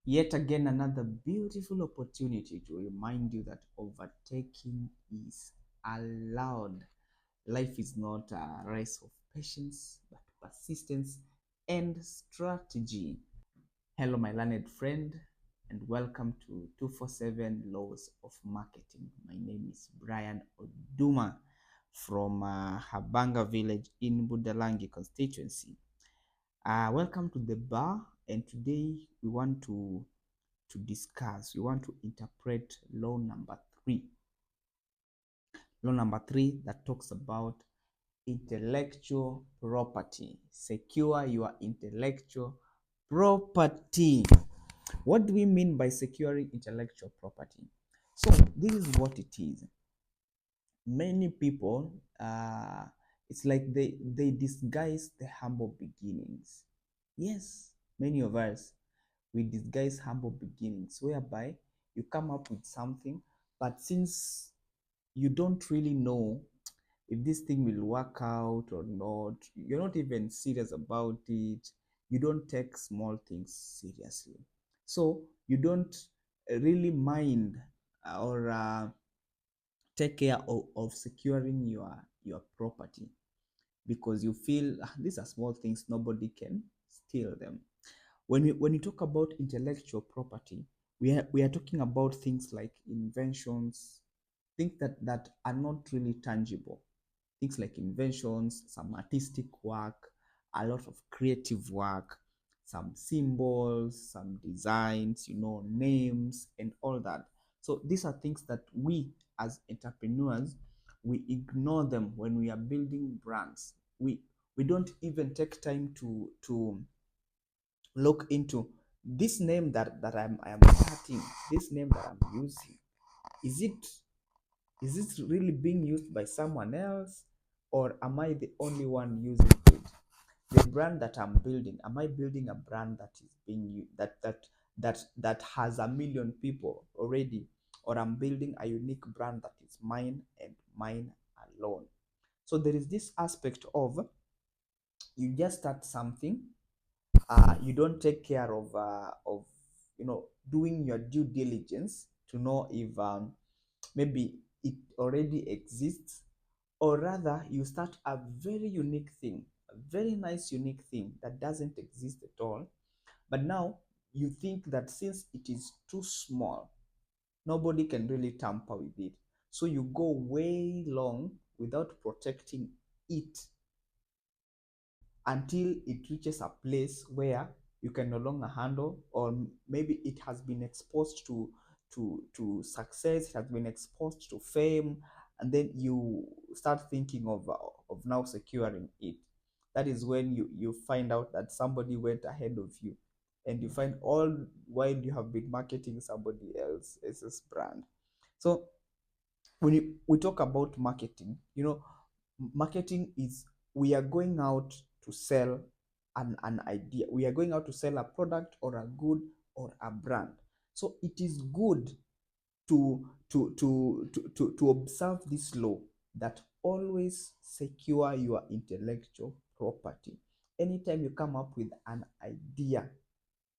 Yet again, another beautiful opportunity to remind you that overtaking is allowed. Life is not a race of patience, but persistence and strategy. Hello, my learned friend, and welcome to 247 Laws of Marketing. My name is Brian Oduma from Habanga Village in Budalangi constituency. Welcome to the bar, and today we want we want to interpret law number three. Law number three that talks about intellectual property. Secure your intellectual property. What do we mean by securing intellectual property? So this is what it is. Many people, it's like they disguise the humble beginnings. Yes, many of us, we disguise humble beginnings whereby you come up with something, but since you don't really know if this thing will work out or not, you're not even serious about it, you don't take small things seriously, so you don't really mind or take care of securing your property, because you feel these are small things, nobody can steal them. When you talk about intellectual property, we are talking about things like inventions, things that are not really tangible, things like inventions, some artistic work, a lot of creative work, some symbols, some designs, names, and all that. So these are things that we as entrepreneurs, we ignore them when we are building brands. We don't even take time to look into this name that I am starting, this name that I'm using. Is it is it really being used by someone else, or am I the only one using it? The brand that I'm building, am I building a brand that is being used, that has a million people already, or I'm building a unique brand that is mine and mine alone? So there is this aspect of, you just start something, you don't take care of doing your due diligence to know if maybe it already exists, or rather you start a very unique thing, a very nice unique thing that doesn't exist at all, but now you think that since it is too small, nobody can really tamper with it, so you go way long without protecting it until it reaches a place where you can no longer handle, or maybe it has been exposed to success, it has been exposed to fame, and then you start thinking of now securing it. That is when you find out that somebody went ahead of you, and you find all while you have been marketing somebody else's brand. So when we talk about marketing, marketing is, we are going out to sell an idea, we are going out to sell a product or a good or a brand. So it is good to observe this law, that always secure your intellectual property. Anytime you come up with an idea,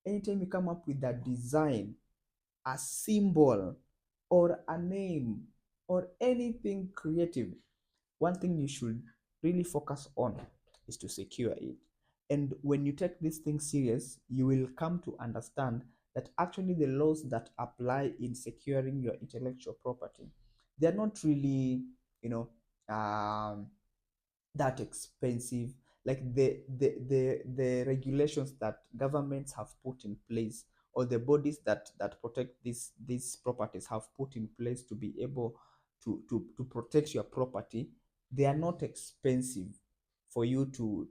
anytime you come up with a design, a symbol, or a name, or anything creative, one thing you should really focus on is to secure it. And when you take this thing serious, you will come to understand that actually the laws that apply in securing your intellectual property, they're not really, you know, um, that expensive. Like the regulations that governments have put in place, or the bodies that protect these properties have put in place to be able to protect your property, they are not expensive for you to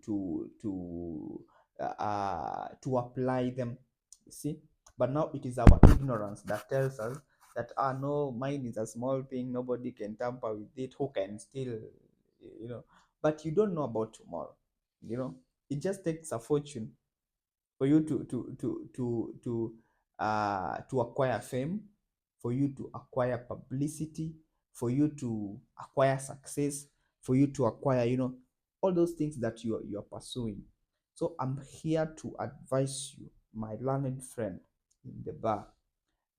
apply them, you see. But now it is our ignorance that tells us that, no, mine is a small thing, nobody can tamper with it, who can still, you know but you don't know about tomorrow. It just takes a fortune for you to acquire fame, for you to acquire publicity, for you to acquire success, for you to acquire, all those things that you're pursuing. So I'm here to advise you, my learned friend. in the bar,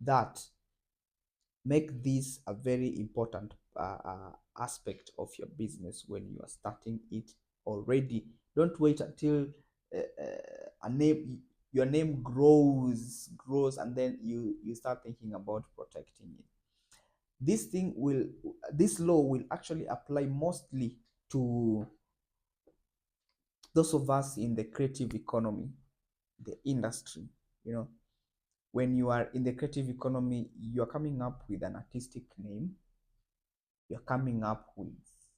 that make this a very important aspect of your business when you are starting it already. Don't wait until a name your name grows and then you start thinking about protecting it. This law will actually apply mostly to those of us in the creative economy, the industry. You know, when you are in the creative economy, you're coming up with an artistic name, you're coming up with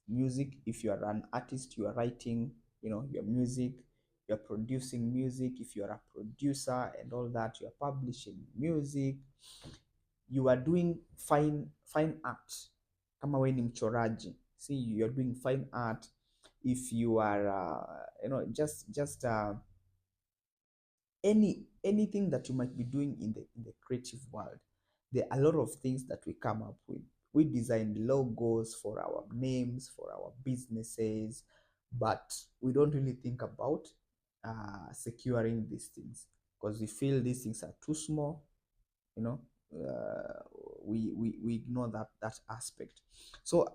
music. If you are an artist, you are writing, your music, you're producing music. If you are a producer and all that, you're publishing music, you are doing fine art. Kama we ni mchoraji, see, you're doing fine art. If you are just anything that you might be doing in the creative world, there are a lot of things that we come up with. We design logos for our names, for our businesses, but we don't really think about securing these things because we feel these things are too small. you know uh, we ignore that aspect. So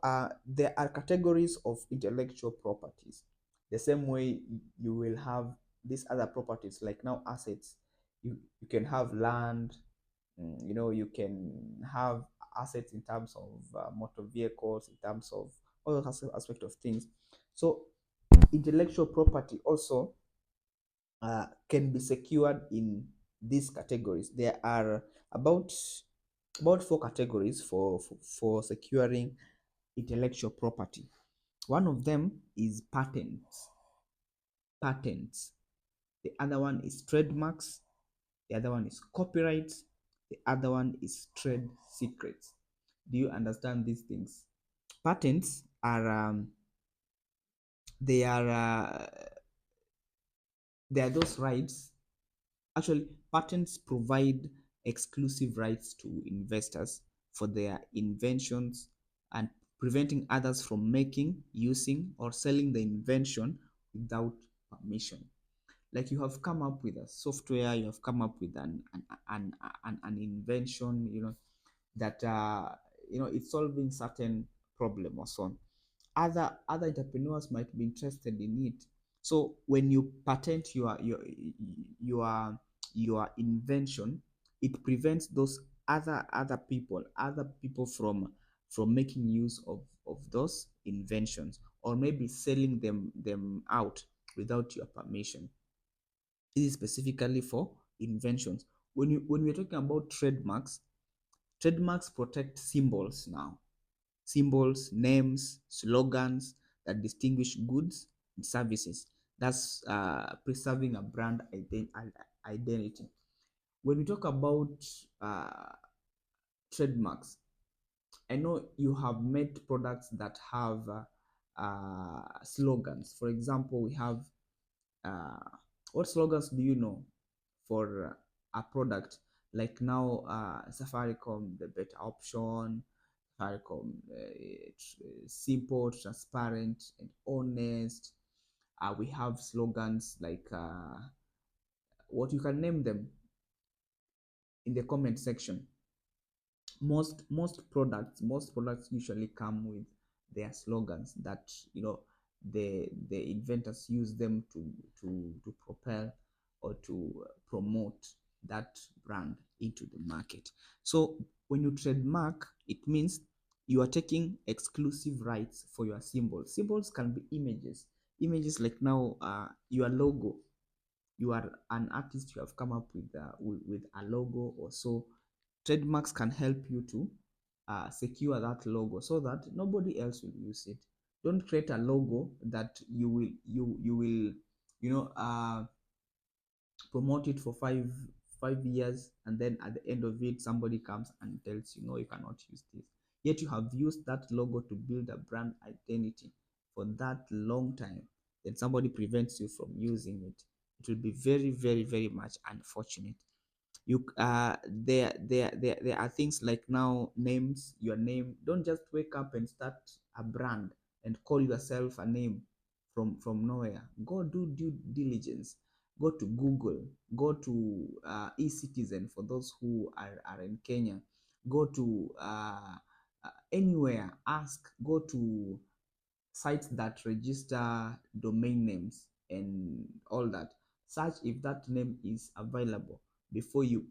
there are categories of intellectual properties. The same way you will have these other properties, like now assets. You can have land. You can have assets in terms of motor vehicles, in terms of all those aspect of things. So intellectual property also can be secured in these categories. There are about four categories for securing intellectual property. One of them is patents. Patents. The other one is trademarks. The other one is copyrights. The other one is trade secrets. Do you understand these things? Patents are they are they are those rights. Actually, patents provide exclusive rights to investors for their inventions and preventing others from making, using, or selling the invention without permission. Like you have come up with a software, you have come up with an invention, that it's solving certain problem or so on. Other entrepreneurs might be interested in it. So when you patent your invention, it prevents those other people from making use of those inventions, or maybe selling them out without your permission. This is specifically for inventions. When we're talking about trademarks protect symbols now. Symbols, names, slogans that distinguish goods and services. That's preserving a brand identity. When we talk about uh, trademarks, I know you have made products that have slogans. For example, we have uh, what slogans do you know for a product? Like now, Safaricom, the better option. Safaricom, simple, transparent, and honest. We have slogans like what you can name them in the comment section. Most products usually come with their slogans that the inventors use them to propel or to promote that brand into the market. So when you trademark, it means you are taking exclusive rights for your symbols. Symbols can be images like now your logo. You are an artist, you have come up with a logo or so. Trademarks can help you to secure that logo so that nobody else will use it. Don't create a logo that you will promote it for five years, and then at the end of it somebody comes and tells you, no, you cannot use this. Yet you have used that logo to build a brand identity for that long time, then somebody prevents you from using it. It will be very, very, very much unfortunate. There are things like now names. Your name, don't just wake up and start a brand and call yourself a name from nowhere. Go do due diligence. go to Google, go to eCitizen for those who are in Kenya, go to anywhere, ask, go to sites that register domain names and all that. Search if that name is available before you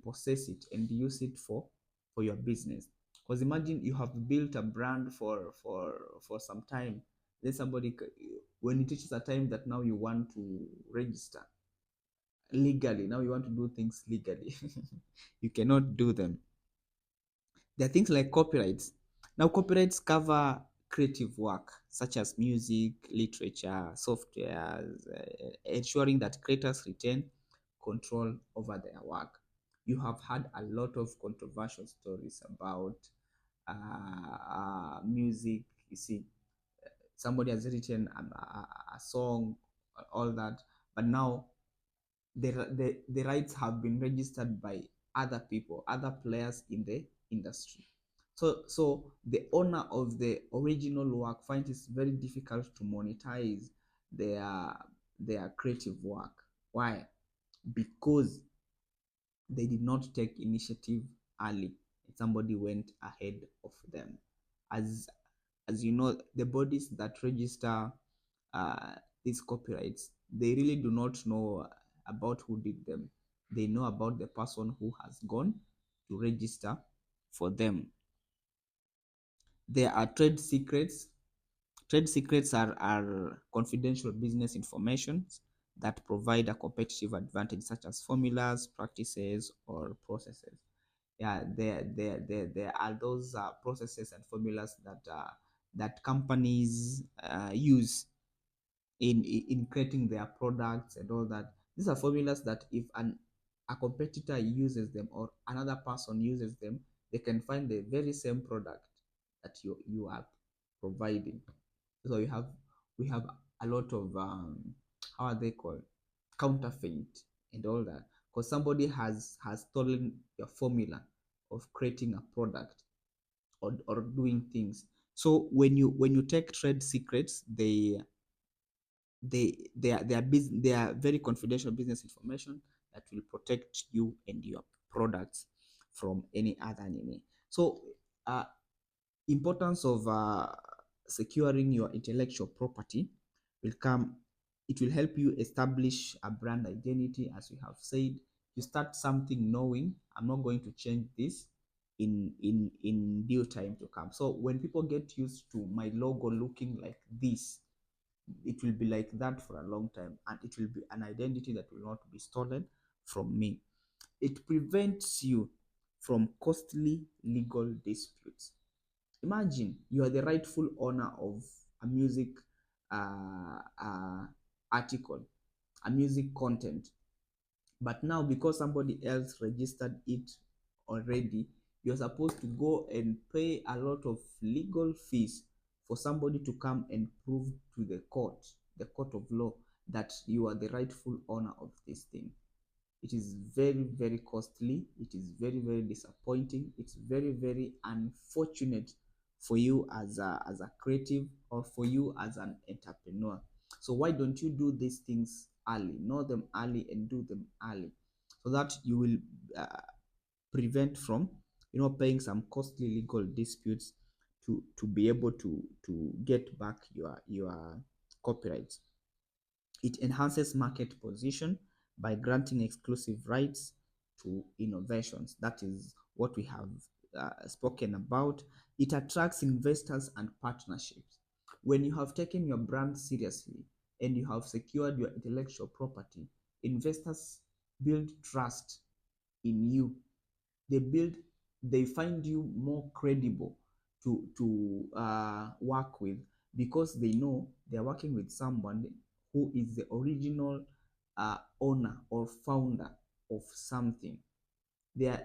possess it and use it for your business. Because imagine you have built a brand for some time, then somebody, when it reaches a time that now you want to register legally, now you want to do things legally, you cannot do them. There are things like copyrights. Now, copyrights cover creative work such as music, literature, software, ensuring that creators retain control over their work. You have had a lot of controversial stories about music. You see, somebody has written a song, all that, but now the rights have been registered by other people, other players in the industry. So the owner of the original work finds it very difficult to monetize their their creative work. Why? Because they did not take initiative early. Somebody went ahead of them. As as you know, the bodies that register uh, these copyrights, they really do not know about who did them. They know about the person who has gone to register for them. There are trade secrets. Trade secrets are confidential business information that provide a competitive advantage, such as formulas, practices, or processes. Yeah, there are those processes and formulas that companies use in creating their products and all that. These are formulas that if a competitor uses them or another person uses them, they can find the very same product that you are providing. So we have a lot of how are they called, counterfeit and all that, because somebody has stolen your formula of creating a product or doing things. So when you take trade secrets, they are very confidential business information that will protect you and your products from any other enemy. So uh, importance of securing your intellectual property will come. It will help you establish a brand identity. As we have said, you start something knowing I'm not going to change this in due time to come. So when people get used to my logo looking like this, it will be like that for a long time, and it will be an identity that will not be stolen from me. It prevents you from costly legal disputes. Imagine you are the rightful owner of a music article, a music content, but now because somebody else registered it already, you're supposed to go and pay a lot of legal fees for somebody to come and prove to the court of law, that you are the rightful owner of this thing. It is very, very costly. It is very, very disappointing. It's very, very unfortunate for you as a creative or for you as an entrepreneur. So why don't you do these things early? Know them early and do them early, so that you will uh, prevent from paying some costly legal disputes to be able to get back your copyright. It enhances market position by granting exclusive rights to innovations. That is what we have spoken about. It attracts investors and partnerships. When you have taken your brand seriously and you have secured your intellectual property, investors build trust in you. They build they find you more credible to work with, because they know they're working with someone who is the original owner or founder of something. There are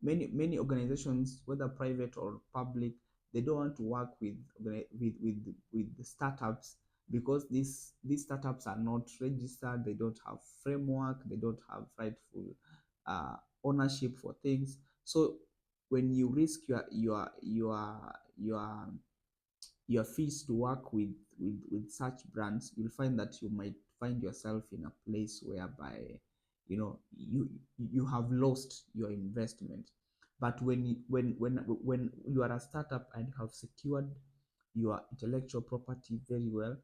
many organizations, whether private or public, they don't want to work with the startups, because these startups are not registered, they don't have framework, they don't have rightful uh, ownership for things. So when you risk your fees to work with such brands, you'll find that you might find yourself in a place whereby you have lost your investment. But when you are a startup and you have secured your intellectual property very well,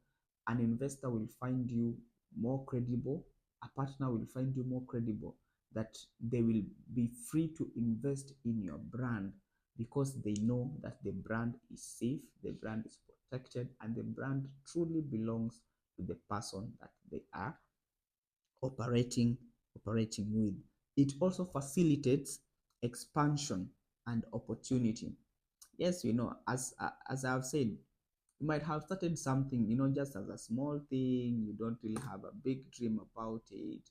an investor will find you more credible, a partner will find you more credible, that they will be free to invest in your brand because they know that the brand is safe, the brand is protected, and the brand truly belongs to the person that they are operating operating with. It also facilitates expansion and opportunity. Yes, as I've said, you might have started something, just as a small thing. You don't really have a big dream about it,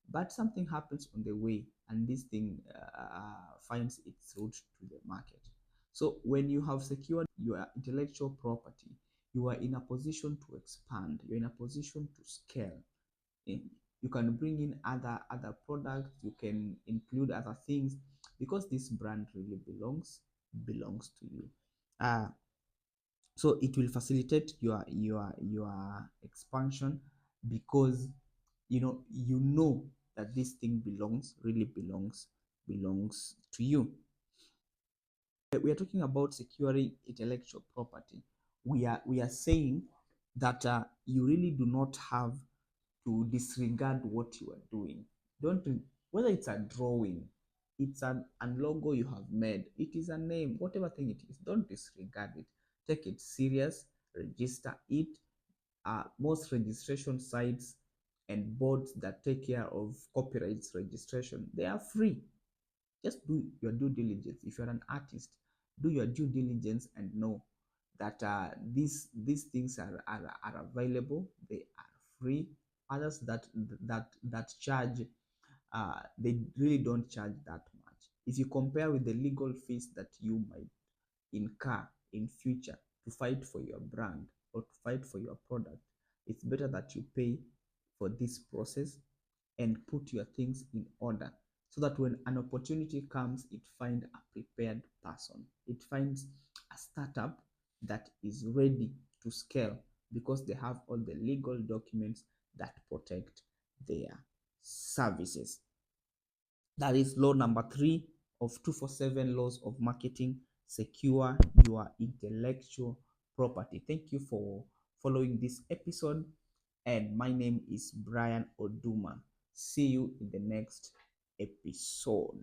but something happens on the way, and this thing finds its route to the market. So when you have secured your intellectual property, you are in a position to expand. You're in a position to scale. You can bring in other products. You can include other things because this brand really belongs to you. So it will facilitate your expansion because you know that this thing belongs to you. We are talking about securing intellectual property. We are saying that you really do not have to disregard what you are doing. Don't Whether it's a drawing, it's a logo you have made, it is a name, whatever thing it is, don't disregard it. Take it serious, register it. Most registration sites and boards that take care of copyrights registration, they are free. Just do your due diligence. If you're an artist, do your due diligence and know that these things are available. They are free. Others that charge, they really don't charge that much. If you compare with the legal fees that you might incur in future to fight for your brand or to fight for your product, it's better that you pay for this process and put your things in order, so that when an opportunity comes, it finds a prepared person. It finds a startup that is ready to scale because they have all the legal documents that protect their services. That is law number 3 of 247 laws of marketing. Secure your intellectual property. Thank you for following this episode. And my name is Brian Oduma. See you in the next episode.